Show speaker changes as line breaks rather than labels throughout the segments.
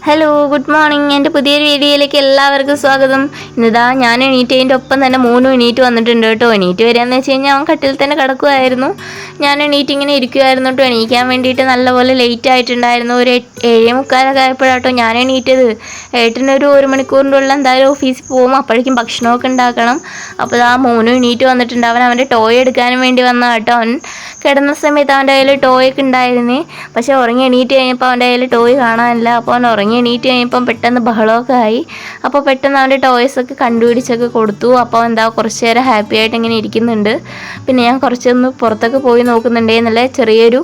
Hello good morning. എൻ്റെ പുതിയൊരു വീഡിയോയിലേക്ക് എല്ലാവർക്കും സ്വാഗതം. ഇന്നിതാ ഞാൻ എണീറ്റതിൻ്റെ ഒപ്പം തന്നെ മോനും എണീറ്റ് വന്നിട്ടുണ്ട് കേട്ടോ. എണീറ്റ് വരികയെന്ന് വെച്ച് കഴിഞ്ഞാൽ അവൻ കട്ടിൽ തന്നെ കിടക്കുമായിരുന്നു. ഞാൻ എണീറ്റ് ഇങ്ങനെ ഇരിക്കുമായിരുന്നു കേട്ടോ. എണീക്കാൻ വേണ്ടിയിട്ട് നല്ലപോലെ ലേറ്റ് ആയിട്ടുണ്ടായിരുന്നു. ഒരു 7:45 ആയപ്പോഴാട്ടോ ഞാൻ എണീറ്റത്. ഏട്ടനൊരു 1 മണിക്കൂറിൻ്റെ ഉള്ളിൽ എന്തായാലും ഓഫീസിൽ പോകും. അപ്പോഴേക്കും ഭക്ഷണമൊക്കെ ഉണ്ടാക്കണം. അപ്പോൾ ആ മോനും എണീറ്റ് വന്നിട്ടുണ്ട്. അവൻ അവൻ്റെ ടോയ് എടുക്കാനും വേണ്ടി വന്ന കേട്ടോ. അവൻ കിടന്ന സമയത്ത് അവൻ്റെ കയ്യിൽ ടോയൊക്കെ ഉണ്ടായിരുന്നേ. പക്ഷേ ഉറങ്ങി എണീറ്റ് കഴിഞ്ഞപ്പോൾ അവൻ്റെ കയ്യിൽ ടോയ് കാണാനില്ല. അപ്പോൾ അവൻ ഉറങ്ങി എണീറ്റ് കഴിഞ്ഞപ്പം പെട്ടെന്ന് ബഹളമൊക്കെ ആയി. അപ്പോൾ പെട്ടെന്ന് അവൻ്റെ ടോയ്സൊക്കെ കണ്ടുപിടിച്ചൊക്കെ കൊടുത്തു. അപ്പോൾ എന്താ കുറച്ച് നേരം ഹാപ്പി ആയിട്ട് ഇങ്ങനെ ഇരിക്കുന്നുണ്ട്. പിന്നെ ഞാൻ കുറച്ചൊന്ന് പുറത്തൊക്കെ പോയി നോക്കുന്നുണ്ടേ. നല്ല ചെറിയൊരു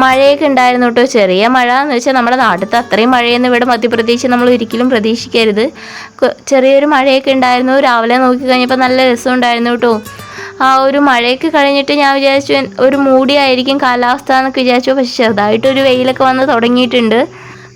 മഴയൊക്കെ ഉണ്ടായിരുന്നു കേട്ടോ. ചെറിയ മഴ എന്ന് വെച്ചാൽ നമ്മുടെ നാട്ടിലത്തെ അത്രയും മഴയൊന്നും ഇവിടെ മധ്യപ്രദേശിൽ നമ്മൾ ഒരിക്കലും പ്രതീക്ഷിക്കരുത്. ചെറിയൊരു മഴയൊക്കെ ഉണ്ടായിരുന്നു. രാവിലെ നോക്കിക്കഴിഞ്ഞപ്പോൾ നല്ല രസമുണ്ടായിരുന്നു കേട്ടോ. ആ ഒരു മഴയൊക്കെ കഴിഞ്ഞിട്ട് ഞാൻ വിചാരിച്ചു ഒരു മൂടിയായിരിക്കും കാലാവസ്ഥ എന്നൊക്കെ വിചാരിച്ചു. പക്ഷെ ചെറുതായിട്ടൊരു വെയിലൊക്കെ വന്ന് തുടങ്ങിയിട്ടുണ്ട്.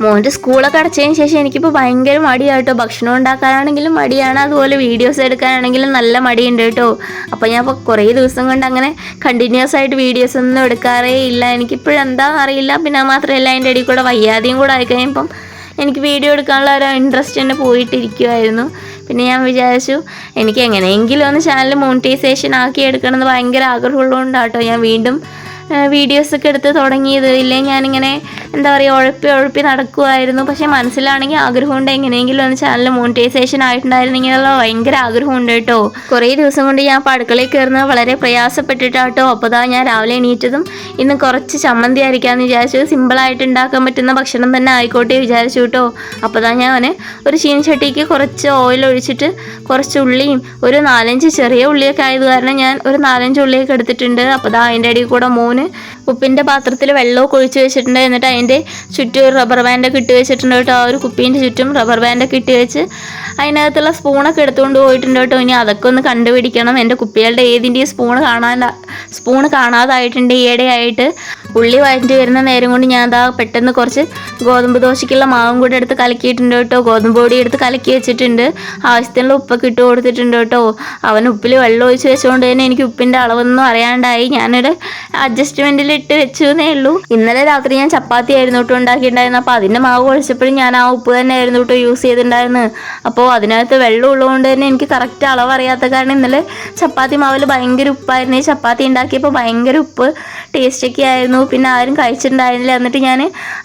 മോൻ്റെ സ്കൂളൊക്കെ അടച്ചതിന് ശേഷം എനിക്കിപ്പോൾ ഭയങ്കര മടിയാട്ടോ. ഭക്ഷണം ഉണ്ടാക്കാനാണെങ്കിലും മടിയാണ്, അതുപോലെ വീഡിയോസ് എടുക്കാനാണെങ്കിലും നല്ല മടിയുണ്ട് കേട്ടോ. അപ്പോൾ ഞാൻ ഇപ്പോൾ കുറേ ദിവസം കൊണ്ട് അങ്ങനെ കണ്ടിന്യൂസ് ആയിട്ട് വീഡിയോസ് ഒന്നും എടുക്കാറേ ഇല്ല. എനിക്കിപ്പോഴെന്താണെന്ന് അറിയില്ല. പിന്നെ മാത്രമല്ല അതിൻ്റെ ഇടയിൽ കൂടെ വയ്യാതെയും കൂടെ ആയിക്കഴിഞ്ഞപ്പം എനിക്ക് വീഡിയോ എടുക്കാനുള്ള ഒരു ഇൻട്രസ്റ്റ് തന്നെ പോയിട്ടിരിക്കുമായിരുന്നു. പിന്നെ ഞാൻ വിചാരിച്ചു എനിക്ക് എങ്ങനെയെങ്കിലും ഒന്ന് ചാനൽ മോണിറ്റൈസേഷൻ ആക്കി എടുക്കണമെന്ന് ഭയങ്കര ആഗ്രഹമുള്ളതുകൊണ്ടാട്ടോ ഞാൻ വീണ്ടും വീഡിയോസൊക്കെ എടുത്ത് തുടങ്ങിയത്. ഇല്ലേ ഞാനിങ്ങനെ എന്താ പറയുക ഉഴപ്പി നടക്കുമായിരുന്നു. പക്ഷേ മനസ്സിലാണെങ്കിൽ ആഗ്രഹമുണ്ട് എങ്ങനെയെങ്കിലും ഒന്ന് ചാനൽ മോണിറ്റൈസേഷൻ ആയിട്ടുണ്ടായിരുന്നെങ്കിലുള്ള ഭയങ്കര ആഗ്രഹമുണ്ട് കേട്ടോ. കുറേ ദിവസം കൊണ്ട് ഞാൻ ഇപ്പോൾ അടുക്കളയിൽ കയറുന്നത് വളരെ പ്രയാസപ്പെട്ടിട്ടാട്ടോ. അപ്പോൾ ഞാൻ രാവിലെ എണീറ്റതും ഇന്ന് കുറച്ച് ചമ്മന്തി അരയ്ക്കാമെന്ന് വിചാരിച്ചു. സിമ്പിളായിട്ട് ഉണ്ടാക്കാൻ പറ്റുന്ന ഭക്ഷണം തന്നെ ആയിക്കോട്ടെ വിചാരിച്ചു കേട്ടോ. അപ്പോൾ ഞാൻ ഒരു ചീനച്ചട്ടിക്ക് കുറച്ച് ഓയിൽ ഒഴിച്ചിട്ട് കുറച്ച് ഉള്ളിയും ഒരു 4-5 ചെറിയ ഉള്ളിയൊക്കെ ആയത് കാരണം ഞാൻ ഒരു 4-5 ഉള്ളിയൊക്കെ എടുത്തിട്ടുണ്ട്. അപ്പോൾ അതിൻ്റെ ഇടയിൽ കൂടെ മോന് ഉപ്പിൻ്റെ പാത്രത്തിൽ വെള്ളമൊക്കെ ഒഴിച്ച് വെച്ചിട്ടുണ്ട്. എന്നിട്ട് അതിൻ്റെ ചുറ്റും ഒരു റബ്ബർ ബാൻഡൊക്കെ ഇട്ട് വെച്ചിട്ടുണ്ട് കേട്ടോ. ആ ഒരു കുപ്പീൻ്റെ ചുറ്റും റബ്ബർ ബാൻഡൊക്കെ ഇട്ട് വെച്ച് അതിനകത്തുള്ള സ്പൂണൊക്കെ എടുത്തുകൊണ്ട് പോയിട്ടുണ്ട് കേട്ടോ. ഇനി അതൊക്കെ ഒന്ന് കണ്ടുപിടിക്കണം. എൻ്റെ കുപ്പികളുടെ ഏതിൻ്റെയും സ്പൂണ് കാണാതായിട്ടുണ്ട് ഈയിടെയായിട്ട്. ഉള്ളി വഴറ്റി വരുന്ന നേരം കൊണ്ട് ഞാൻ പെട്ടെന്ന് കുറച്ച് ഗോതമ്പ് ദോശയ്ക്കുള്ള മാവും കൂടെ എടുത്ത് കലക്കിയിട്ടുണ്ട് കേട്ടോ. ഗോതമ്പ് പൊടി എടുത്ത് കലക്കി വെച്ചിട്ടുണ്ട്. ആവശ്യത്തിനുള്ള ഉപ്പൊക്കെ ഇട്ട് കൊടുത്തിട്ടുണ്ട് കേട്ടോ. അവൻ ഉപ്പിൽ വെള്ളം ഒഴിച്ച് വെച്ചുകൊണ്ട് തന്നെ എനിക്ക് ഉപ്പിൻ്റെ അളവൊന്നും അറിയാണ്ടായി. ഞാനൊരു അഡ്ജസ്റ്റ്മെൻറ്റിൽ ഇട്ട് വെച്ചു എന്നേ ഉള്ളൂ. ഇന്നലെ രാത്രി ഞാൻ ചപ്പാത്തി ആയിരുന്നു കേട്ടോ ഉണ്ടാക്കിയിട്ടുണ്ടായിരുന്നു. അപ്പോൾ അതിൻ്റെ മാവ് ഒഴിച്ചപ്പോഴും ഞാൻ ആ ഉപ്പ് തന്നെ ആയിരുന്നു കേട്ടോ യൂസ് ചെയ്തിട്ടുണ്ടായിരുന്നു. അപ്പോൾ അതിനകത്ത് വെള്ളം ഉള്ളതുകൊണ്ട് തന്നെ എനിക്ക് കറക്റ്റ് അളവ് അറിയാത്ത കാരണം ഇന്നലെ ചപ്പാത്തി മാവിൽ ഭയങ്കര ഉപ്പായിരുന്നു. ഈ ചപ്പാത്തി ഉണ്ടാക്കിയപ്പോൾ ഭയങ്കര ഉപ്പ് ടേസ്റ്റൊക്കെ ആയിരുന്നു. പിന്നെ ആരും കഴിച്ചിട്ടുണ്ടായിരുന്നില്ല. എന്നിട്ട് ഞാൻ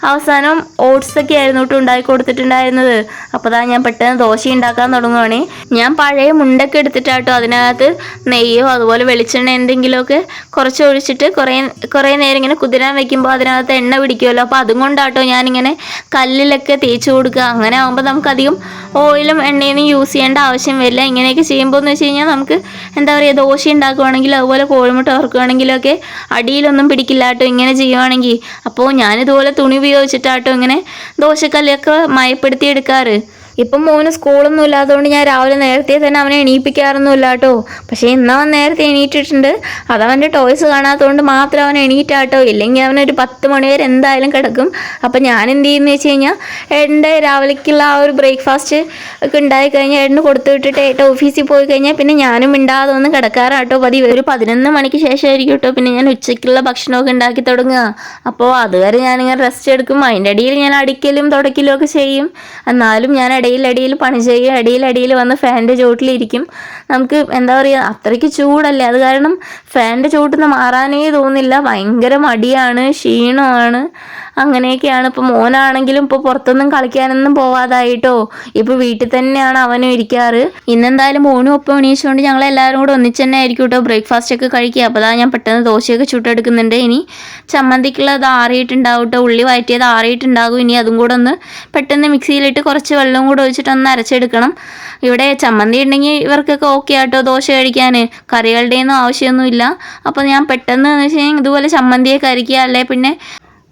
അവസാനം ഓട്സൊക്കെ ആയിരുന്നു കേട്ടോ ഉണ്ടാക്കി കൊടുത്തിട്ടുണ്ടായിരുന്നത്. അപ്പോൾ ഞാൻ പെട്ടെന്ന് ദോശ ഉണ്ടാക്കാൻ തുടങ്ങുവാണേ. ഞാൻ പഴയ മുണ്ടൊക്കെ എടുത്തിട്ടാട്ടോ അതിനകത്ത് നെയ്യോ അതുപോലെ വെളിച്ചെണ്ണ എന്തെങ്കിലുമൊക്കെ കുറച്ച് ഒഴിച്ചിട്ട് കുറേ നേരം ഇങ്ങനെ കുതിരാൻ വെക്കുമ്പോൾ അതിനകത്ത് എണ്ണ പിടിക്കുമല്ലോ. അപ്പോൾ അതും കൊണ്ടാട്ടോ ഞാനിങ്ങനെ കല്ലിലൊക്കെ തേച്ച് കൊടുക്കുക. അങ്ങനെ ആകുമ്പോൾ നമുക്കധികം ഓയിലും എണ്ണയൊന്നും യൂസ് ചെയ്യേണ്ട ആവശ്യം വരില്ല. ഇങ്ങനെയൊക്കെ ചെയ്യുമ്പോൾ എന്ന് വെച്ച് കഴിഞ്ഞാൽ നമുക്ക് എന്താ പറയുക, ദോശ ഉണ്ടാക്കുകയാണെങ്കിലും അതുപോലെ കോഴിമുട്ട വറുക്കുകയാണെങ്കിലും ഒക്കെ അടിയിലൊന്നും പിടിക്കില്ല കേട്ടോ ഇങ്ങനെ ചെയ്യുവാണെങ്കിൽ. അപ്പോൾ ഞാനിതുപോലെ തുണി ഉപയോഗിച്ചിട്ടാട്ടോ ഇങ്ങനെ ദോശക്കല്ലൊക്കെ മയപ്പെടുത്തി എടുക്കാറ്. ഇപ്പം മോന് സ്കൂളൊന്നും ഇല്ലാത്തതുകൊണ്ട് ഞാൻ രാവിലെ നേരത്തെ തന്നെ അവനെ എണീപ്പിക്കാറൊന്നുമില്ല കേട്ടോ. പക്ഷേ ഇന്ന് അവൻ നേരത്തെ എണീറ്റിട്ടുണ്ട്. അതവൻ്റെ ടോയ്സ് കാണാത്തതുകൊണ്ട് മാത്രം അവൻ എണീറ്റാട്ടോ. ഇല്ലെങ്കിൽ അവനൊരു 10 മണി വരെ എന്തായാലും കിടക്കും. അപ്പം ഞാൻ എന്ത് ചെയ്യുന്നത് വെച്ച് കഴിഞ്ഞാൽ ഏട്ടൻ്റെ രാവിലേക്കുള്ള ആ ഒരു ബ്രേക്ക്ഫാസ്റ്റ് ഒക്കെ ഉണ്ടായി കഴിഞ്ഞാൽ ഏട്ടന് കൊടുത്തു വിട്ടിട്ട് ഏട്ടൻ ഓഫീസിൽ പോയി കഴിഞ്ഞാൽ പിന്നെ ഞാനും മിണ്ടാതെ ഒന്ന് കിടക്കാറാട്ടോ പതിവ്. ഒരു 11 മണിക്ക് ശേഷമായിരിക്കും കേട്ടോ പിന്നെ ഞാൻ ഉച്ചയ്ക്കുള്ള ഭക്ഷണമൊക്കെ ഉണ്ടാക്കി തുടങ്ങുക. അപ്പോൾ അതുവരെ ഞാനിങ്ങനെ റെസ്റ്റ് എടുക്കും. അതിൻ്റെ ഇടയിൽ ഞാൻ അടിക്കലും തുടക്കലും ഒക്കെ ചെയ്യും. എന്നാലും ഞാൻ ഇടയിൽ പണി ചെയ്യും. ഇടയിൽ വന്ന് ഫാനിൻ്റെ ചോട്ടിലിരിക്കും. നമുക്ക് എന്താ പറയുക, അത്രയ്ക്ക് ചൂടല്ലേ, അത് കാരണം ഫാനിൻ്റെ ചോട്ടിൽ നിന്ന് മാറാനേ തോന്നില്ല. ഭയങ്കര മടിയാണ്, ക്ഷീണമാണ്, അങ്ങനെയൊക്കെയാണ്. ഇപ്പോൾ മോനാണെങ്കിലും ഇപ്പോൾ പുറത്തൊന്നും കളിക്കാനൊന്നും പോവാതായിട്ടോ. ഇപ്പോൾ വീട്ടിൽ തന്നെയാണ് അവനും ഇരിക്കാറ്. ഇന്നെന്തായാലും മോനും ഒപ്പം എണീച്ചുകൊണ്ട് ഞങ്ങളെല്ലാവരും കൂടെ ഒന്നിച്ച് തന്നെ ആയിരിക്കും കേട്ടോ ബ്രേക്ക്ഫാസ്റ്റ് ഒക്കെ കഴിക്കുക. അപ്പോൾ ഞാൻ പെട്ടെന്ന് ദോശയൊക്കെ ചുട്ടെടുക്കുന്നുണ്ട്. ഇനി ചമ്മന്തിക്കുള്ളത് ആറിയിട്ടുണ്ടാവും കേട്ടോ. ഉള്ളി വഴറ്റിയത് ആറിയിട്ടുണ്ടാകും. ഇനി അതും കൂടെ ഒന്ന് പെട്ടെന്ന് മിക്സിയിലിട്ട് കുറച്ച് വെള്ളം കൂടെ ഒഴിച്ചിട്ട് ഒന്ന് അരച്ചെടുക്കണം. ഇവിടെ ചമ്മന്തി ഉണ്ടെങ്കിൽ ഇവർക്കൊക്കെ ഓക്കെ ആട്ടോ ദോശ കഴിക്കാൻ. കറികളുടെ ഒന്നും ആവശ്യമൊന്നുമില്ല. അപ്പോൾ ഞാൻ പെട്ടെന്ന് എന്ന് വെച്ച് കഴിഞ്ഞാൽ ഇതുപോലെ ചമ്മന്തിയൊക്കെ അരയ്ക്കുക, അല്ലെ പിന്നെ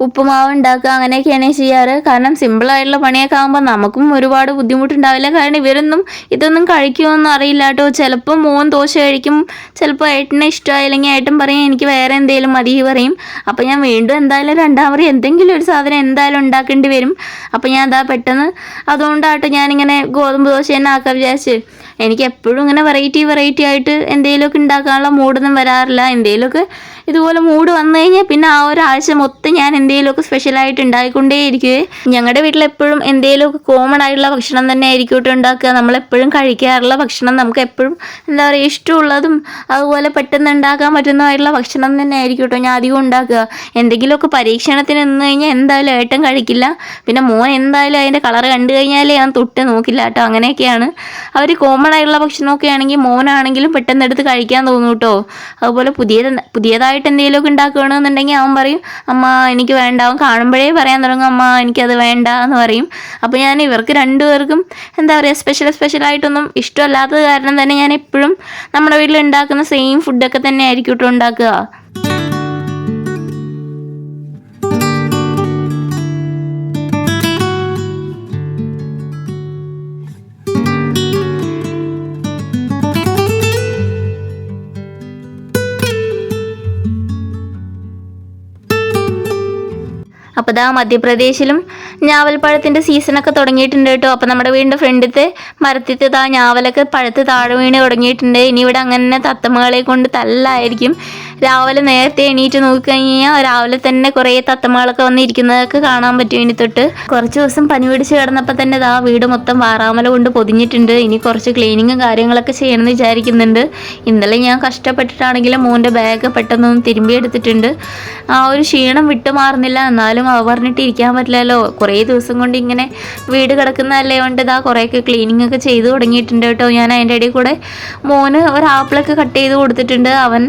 ഉപ്പുമാവ് ഉണ്ടാക്കുക, അങ്ങനെയൊക്കെയാണ് ചെയ്യാറ്. കാരണം സിമ്പിളായിട്ടുള്ള പണിയൊക്കെ ആകുമ്പോൾ നമുക്കും ഒരുപാട് ബുദ്ധിമുട്ടുണ്ടാവില്ല. കാരണം ഇവരൊന്നും ഇതൊന്നും കഴിക്കുമെന്നും അറിയില്ല കേട്ടോ. ചിലപ്പോൾ മോൻ ദോശ കഴിക്കും, ചിലപ്പോൾ ഏട്ടനെ ഇഷ്ടമായില്ലെങ്കിൽ ഏട്ടൻ പറയും എനിക്ക് വേറെ എന്തെങ്കിലും മതി പറയും. അപ്പോൾ ഞാൻ വീണ്ടും എന്തായാലും രണ്ടാമത് എന്തെങ്കിലും ഒരു സാധനം എന്തായാലും ഉണ്ടാക്കേണ്ടി വരും. അപ്പോൾ ഞാൻ പെട്ടെന്ന് അതുകൊണ്ടാട്ടോ ഞാനിങ്ങനെ ഗോതമ്പ് ദോശ തന്നെ ആക്കാൻ വിചാരിച്ച്. എനിക്ക് എപ്പോഴും ഇങ്ങനെ വെറൈറ്റി ആയിട്ട് എന്തെങ്കിലുമൊക്കെ ഉണ്ടാക്കാനുള്ള മൂടൊന്നും വരാറില്ല. എന്തെങ്കിലുമൊക്കെ ഇതുപോലെ മൂഡ് വന്നു കഴിഞ്ഞാൽ പിന്നെ ആ ഒരാഴ്ച മൊത്തം ഞാൻ എന്തെങ്കിലുമൊക്കെ സ്പെഷ്യലായിട്ട് ഉണ്ടായിക്കൊണ്ടേയിരിക്കുവേ. ഞങ്ങളുടെ വീട്ടിലെപ്പോഴും എന്തെങ്കിലുമൊക്കെ കോമൺ ആയിട്ടുള്ള ഭക്ഷണം തന്നെ ആയിരിക്കും കേട്ടോ ഉണ്ടാക്കുക. നമ്മളെപ്പോഴും കഴിക്കാറുള്ള ഭക്ഷണം, നമുക്ക് എപ്പോഴും എന്താ പറയുക ഇഷ്ടമുള്ളതും അതുപോലെ പെട്ടെന്ന് ഉണ്ടാക്കാൻ പറ്റുന്നതായിട്ടുള്ള ഭക്ഷണം തന്നെ ആയിരിക്കും കേട്ടോ ഞാൻ അധികം ഉണ്ടാക്കുക. എന്തെങ്കിലുമൊക്കെ പരീക്ഷണത്തിന് നിന്ന് കഴിഞ്ഞാൽ എന്തായാലും ഏട്ടൻ കഴിക്കില്ല. പിന്നെ മോൻ എന്തായാലും അതിൻ്റെ കളർ കണ്ടു കഴിഞ്ഞാലേ ഞാൻ തൊട്ട് നോക്കില്ല കേട്ടോ. അങ്ങനെയൊക്കെയാണ് അവർ. കോമൺ ആയിട്ടുള്ള ഭക്ഷണമൊക്കെ ആണെങ്കിൽ മോനാണെങ്കിലും പെട്ടെന്ന് എടുത്ത് കഴിക്കാൻ തോന്നും കേട്ടോ. അതുപോലെ പുതിയതായിട്ട് എന്തെങ്കിലുമൊക്കെ ഉണ്ടാക്കുകയാണെന്നുണ്ടെങ്കിൽ അവൻ പറയും അമ്മ എനിക്ക് വേണ്ട. അവൻ കാണുമ്പോഴേ പറയാൻ തുടങ്ങും അമ്മ എനിക്കത് വേണ്ട എന്ന് പറയും. അപ്പോൾ ഞാൻ ഇവർക്ക് രണ്ടുപേർക്കും എന്താ പറയുക സ്പെഷ്യലായിട്ടൊന്നും ഇഷ്ടമല്ലാത്തത് കാരണം തന്നെ ഞാൻ എപ്പോഴും നമ്മുടെ വീട്ടിൽ ഉണ്ടാക്കുന്ന സെയിം ഫുഡൊക്കെ തന്നെ ആയിരിക്കും കേട്ടോ ഉണ്ടാക്കുക. അപ്പോൾ ദാ മധ്യപ്രദേശിലും ഞാവൽപ്പഴത്തിൻ്റെ സീസണൊക്കെ തുടങ്ങിയിട്ടുണ്ട് കേട്ടോ. അപ്പോൾ നമ്മുടെ വീടിൻ്റെ ഫ്രണ്ടിലത്തെ മരത്തിലത്തെ ദാ ഞാവലൊക്കെ പഴുത്ത് താഴെ വീണ് തുടങ്ങിയിട്ടുണ്ട്. ഇനി ഇവിടെ അങ്ങനെ തത്തമ്മകളെ കൊണ്ട് തല്ലായിരിക്കും. രാവിലെ നേരത്തെ എണീറ്റ് നോക്കിക്കഴിഞ്ഞാൽ രാവിലെ തന്നെ കുറേ തത്തമ്മകളൊക്കെ വന്നിരിക്കുന്നതൊക്കെ കാണാൻ പറ്റും. ഇനി തൊട്ട് കുറച്ച് ദിവസം പനി പിടിച്ച് കിടന്നപ്പോൾ തന്നെ ദാ വീട് മൊത്തം വാറാമല കൊണ്ട് പൊതിഞ്ഞിട്ടുണ്ട്. ഇനി കുറച്ച് ക്ലീനിങ്ങും കാര്യങ്ങളൊക്കെ ചെയ്യണമെന്ന് വിചാരിക്കുന്നുണ്ട്. ഇന്നലെ ഞാൻ കഷ്ടപ്പെട്ടിട്ടാണെങ്കിലും മോൻ്റെ ബാഗ് പെട്ടെന്നൊന്ന് തിരുമ്പി എടുത്തിട്ടുണ്ട്. ആ ഒരു ക്ഷീണം വിട്ടുമാറുന്നില്ല. എന്നാലും പറഞ്ഞിട്ട് ഇരിക്കാൻ പറ്റില്ലല്ലോ. കുറേ ദിവസം കൊണ്ട് ഇങ്ങനെ വീട് കിടക്കുന്നതല്ലേ കൊണ്ട് ഇതാ കുറേയൊക്കെ ക്ലീനിങ് ഒക്കെ ചെയ്ത് തുടങ്ങിയിട്ടുണ്ട് കേട്ടോ. ഞാൻ അതിൻ്റെ ഇടയിൽ കൂടെ മോന് ഒരു ആപ്പിളൊക്കെ കട്ട് ചെയ്ത് കൊടുത്തിട്ടുണ്ട്. അവൻ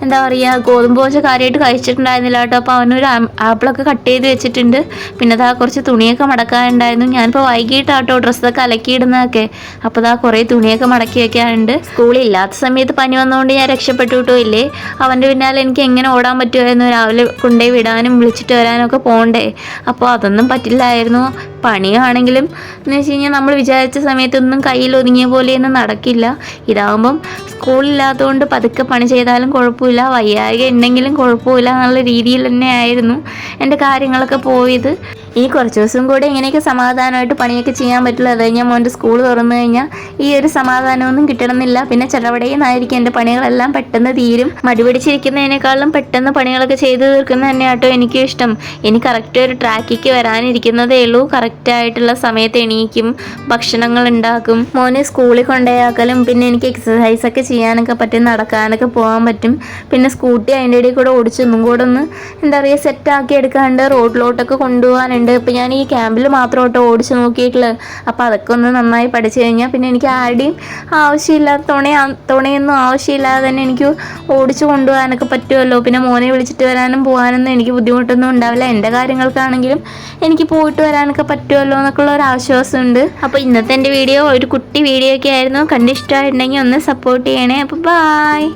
എന്താ പറയുക ഗോതമ്പ് ദോശ കാര്യമായിട്ട് കഴിച്ചിട്ടുണ്ടായിരുന്നില്ല കേട്ടോ. അപ്പോൾ അവനൊരു ആപ്പിളൊക്കെ കട്ട് ചെയ്ത് വെച്ചിട്ടുണ്ട്. പിന്നെ അതാ കുറച്ച് തുണിയൊക്കെ മടക്കാനുണ്ടായിരുന്നു. ഞാനിപ്പോൾ വൈകിട്ടാട്ടോ ഡ്രസ്സൊക്കെ അലക്കിയിടുന്നതൊക്കെ. അപ്പോൾ ഇതാ കുറേ തുണിയൊക്കെ മടക്കി വെക്കാനുണ്ട്. സ്കൂളില്ലാത്ത സമയത്ത് പനി വന്നുകൊണ്ട് ഞാൻ രക്ഷപ്പെട്ടു കേട്ടോ. ഇല്ലേ അവൻ്റെ പിന്നാലെ എനിക്ക് എങ്ങനെ ഓടാൻ പറ്റുമായിരുന്നു. രാവിലെ കൊണ്ടുപോയി വിടാനും വിളിച്ചിട്ട് വരാനും ഒക്കെ പോകണ്ടേ. അപ്പോൾ അതൊന്നും പറ്റില്ലായിരുന്നു. പണിയാണെങ്കിലും എന്ന് വെച്ച് കഴിഞ്ഞാൽ നമ്മൾ വിചാരിച്ച സമയത്തൊന്നും കയ്യിൽ ഒതുങ്ങിയ പോലെയൊന്നും നടക്കില്ല. ഇതാകുമ്പം സ്കൂളില്ലാത്തതുകൊണ്ട് പതുക്കെ പണി ചെയ്താലും കുഴപ്പമില്ല, വയ്യായ്ക ഉണ്ടെങ്കിലും കുഴപ്പമില്ല എന്നുള്ള രീതിയിൽ തന്നെ ആയിരുന്നു എൻ്റെ കാര്യങ്ങളൊക്കെ പോയത്. ഇനി കുറച്ച് ദിവസം കൂടെ ഇങ്ങനെയൊക്കെ സമാധാനമായിട്ട് പണിയൊക്കെ ചെയ്യാൻ പറ്റില്ല. അത് കഴിഞ്ഞാൽ മോൻ്റെ സ്കൂൾ തുറന്നു കഴിഞ്ഞാൽ ഈ ഒരു സമാധാനമൊന്നും കിട്ടണമെന്നില്ല. പിന്നെ ചിലവിടെയെന്നായിരിക്കും എൻ്റെ പണികളെല്ലാം പെട്ടെന്ന് തീരും. മടി പിടിച്ചിരിക്കുന്നതിനേക്കാളും പെട്ടെന്ന് പണികളൊക്കെ ചെയ്ത് തീർക്കുന്ന തന്നെ കേട്ടോ എനിക്കും ഇഷ്ടം. ഇനി കറക്റ്റ് ഒരു ട്രാക്കിലേക്ക് വരാനിരിക്കുന്നതേ ഉള്ളൂ. കറക്റ്റായിട്ടുള്ള സമയത്ത് എണീക്കും, ഭക്ഷണങ്ങൾ ഉണ്ടാക്കും, മോനെ സ്കൂളിൽ കൊണ്ടുപോയാക്കലും പിന്നെ എനിക്ക് എക്സസൈസൊക്കെ ചെയ്യാനൊക്കെ പറ്റും, നടക്കാനൊക്കെ പോകാൻ പറ്റും. പിന്നെ സ്കൂട്ടി അതിൻ്റെ ഇടയിൽ കൂടെ ഓടിച്ചൊന്നും കൂടെ ഒന്ന് എന്താ പറയുക സെറ്റാക്കി എടുക്കാണ്ട് റോഡിലോട്ടൊക്കെ കൊണ്ടുപോകാനുണ്ട്. ഇപ്പം ഞാൻ ഈ ക്യാമ്പിൽ മാത്രം കേട്ടോ ഓടിച്ച് നോക്കിയിട്ടുള്ളത്. അപ്പോൾ അതൊക്കെ ഒന്ന് നന്നായി പഠിച്ചു കഴിഞ്ഞാൽ പിന്നെ എനിക്ക് ആരുടെയും ആവശ്യമില്ലാത്ത തുണയൊന്നും ആവശ്യമില്ലാതെ തന്നെ എനിക്ക് ഓടിച്ച് കൊണ്ടുപോകാനൊക്കെ പറ്റുമല്ലോ. പിന്നെ മോനെ വിളിച്ചിട്ട് വരാനും പോകാനൊന്നും എനിക്ക് ബുദ്ധിമുട്ടൊന്നും ഉണ്ടാവില്ല. എൻ്റെ കാര്യങ്ങൾക്കാണെങ്കിലും എനിക്ക് പോയിട്ട് വരാനൊക്കെ പറ്റുമല്ലോ എന്നൊക്കെയുള്ള ഒരു ആശ്വാസമുണ്ട്. അപ്പോൾ ഇന്നത്തെ എൻ്റെ വീഡിയോ ഒരു കുട്ടി വീഡിയോ ഒക്കെ ആയിരുന്നു. കണ്ടിഷ്ടമായിട്ടുണ്ടെങ്കിൽ ഒന്ന് സപ്പോർട്ട് ചെയ്യണേ. അപ്പോൾ ബായ്.